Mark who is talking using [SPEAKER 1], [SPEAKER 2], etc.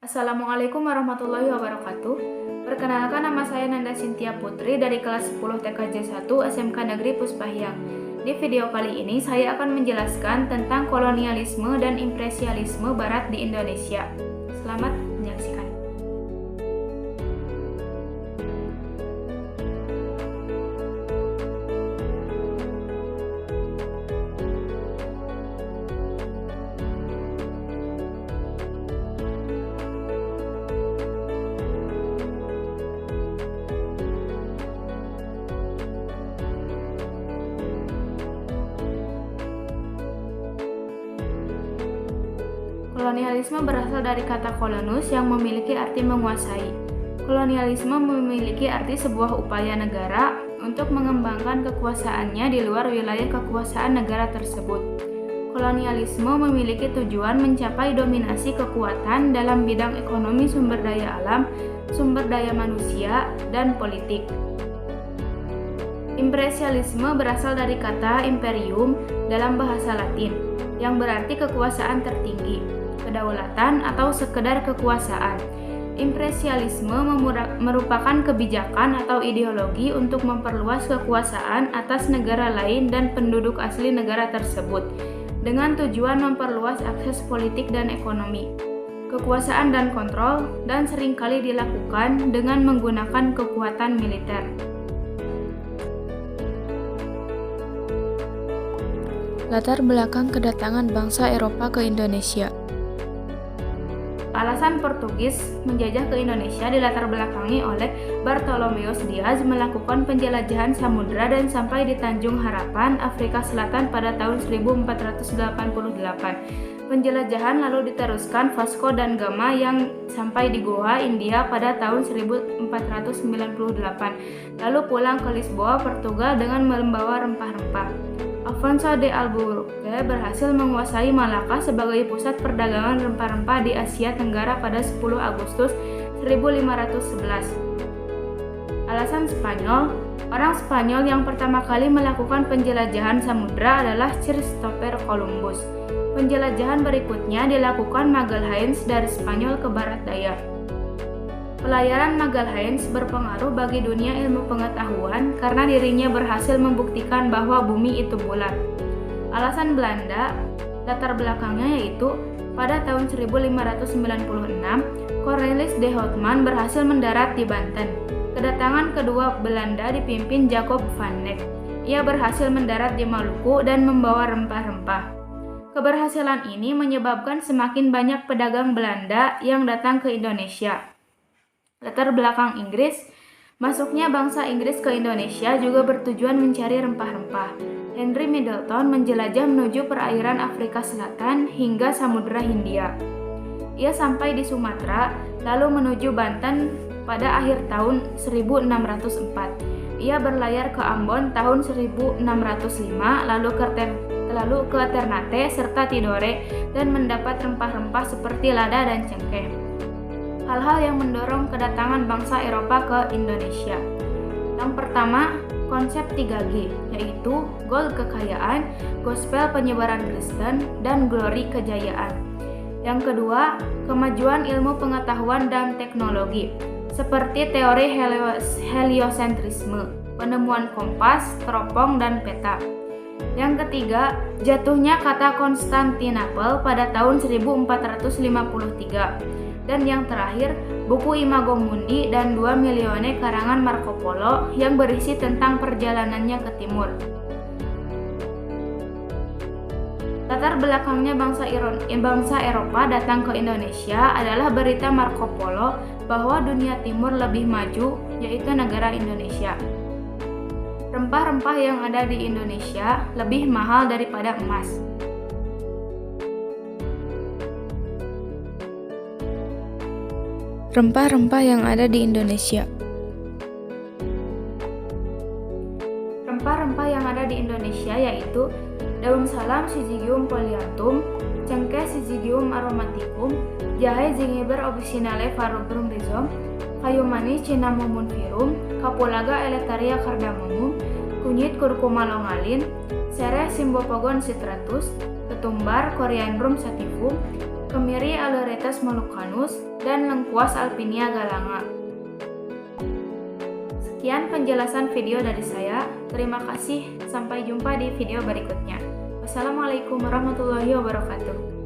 [SPEAKER 1] Assalamualaikum warahmatullahi wabarakatuh. Perkenalkan, nama saya Nanda Cynthia Putri dari kelas 10 TKJ 1 SMK Negeri Puspahyang. Di video kali ini saya akan menjelaskan tentang kolonialisme dan impresialisme Barat di Indonesia. Selamat menyaksikan. Kolonialisme berasal dari kata kolonus yang memiliki arti menguasai. Kolonialisme memiliki arti sebuah upaya negara untuk mengembangkan kekuasaannya di luar wilayah kekuasaan negara tersebut. Kolonialisme memiliki tujuan mencapai dominasi kekuatan dalam bidang ekonomi, sumber daya alam, sumber daya manusia, dan politik. Impresialisme berasal dari kata imperium dalam bahasa Latin, yang berarti kekuasaan tertinggi, kedaulatan, atau sekedar kekuasaan. Impresialisme merupakan kebijakan atau ideologi untuk memperluas kekuasaan atas negara lain dan penduduk asli negara tersebut, dengan tujuan memperluas akses politik dan ekonomi, kekuasaan dan kontrol, dan seringkali dilakukan dengan menggunakan kekuatan militer.
[SPEAKER 2] Latar belakang kedatangan bangsa Eropa ke Indonesia.
[SPEAKER 1] Alasan Portugis menjajah ke Indonesia dilatar belakangi oleh Bartolomeus Dias melakukan penjelajahan samudra dan sampai di Tanjung Harapan, Afrika Selatan pada tahun 1488. Penjelajahan lalu diteruskan Vasco da Gama yang sampai di Goa, India pada tahun 1498, lalu pulang ke Lisboa, Portugal dengan membawa rempah-rempah. Afonso de Albuquerque berhasil menguasai Malaka sebagai pusat perdagangan rempah-rempah di Asia Tenggara pada 10 Agustus 1511. Alasan Spanyol. Orang Spanyol yang pertama kali melakukan penjelajahan samudra adalah Christopher Columbus. Penjelajahan berikutnya dilakukan Magalhaens dari Spanyol ke barat daya. Pelayaran Magalhaens berpengaruh bagi dunia ilmu pengetahuan karena dirinya berhasil membuktikan bahwa bumi itu bulat. Alasan Belanda, latar belakangnya yaitu pada tahun 1596, Cornelis de Houtman berhasil mendarat di Banten. Kedatangan kedua Belanda dipimpin Jacob van Dyk. Ia berhasil mendarat di Maluku dan membawa rempah-rempah. Keberhasilan ini menyebabkan semakin banyak pedagang Belanda yang datang ke Indonesia. Latar belakang Inggris. Masuknya bangsa Inggris ke Indonesia juga bertujuan mencari rempah-rempah. Henry Middleton menjelajah menuju perairan Afrika Selatan hingga Samudra Hindia. Ia sampai di Sumatera, lalu menuju Banten pada akhir tahun 1604. Ia berlayar ke Ambon tahun 1605, lalu ke Ternate serta Tidore dan mendapat rempah-rempah seperti lada dan cengkeh. Hal-hal yang mendorong kedatangan bangsa Eropa ke Indonesia. Yang pertama, konsep 3G, yaitu gold kekayaan, gospel penyebaran Kristen, dan glory kejayaan. Yang kedua, kemajuan ilmu pengetahuan dan teknologi, seperti teori heliosentrisme, penemuan kompas, teropong, dan peta. Yang ketiga, jatuhnya kata Konstantinopel pada tahun 1453. Dan yang terakhir, buku Imago Mundi dan 2 Milione karangan Marco Polo yang berisi tentang perjalanannya ke timur. Latar belakangnya bangsa Eropa datang ke Indonesia adalah berita Marco Polo bahwa dunia timur lebih maju, yaitu negara Indonesia. Rempah-rempah yang ada di Indonesia lebih mahal daripada emas.
[SPEAKER 2] Rempah-rempah yang ada di Indonesia.
[SPEAKER 1] Rempah-rempah yang ada di Indonesia yaitu daun salam Syzygium polyanthum, cengkeh Syzygium aromaticum, jahe Zingiber officinale Varrorum rhizome, kayu manis Cinnamomum virum, Capulaga eleutheria cardamomum, kunyit Curcuma longalin, sereh Cymbopogon citratus, ketumbar Coriandrum sativum, Kemiri aleuretes moluccanus, dan Lengkuas alpinia galanga. Sekian penjelasan video dari saya. Terima kasih, sampai jumpa di video berikutnya. Wassalamualaikum warahmatullahi wabarakatuh.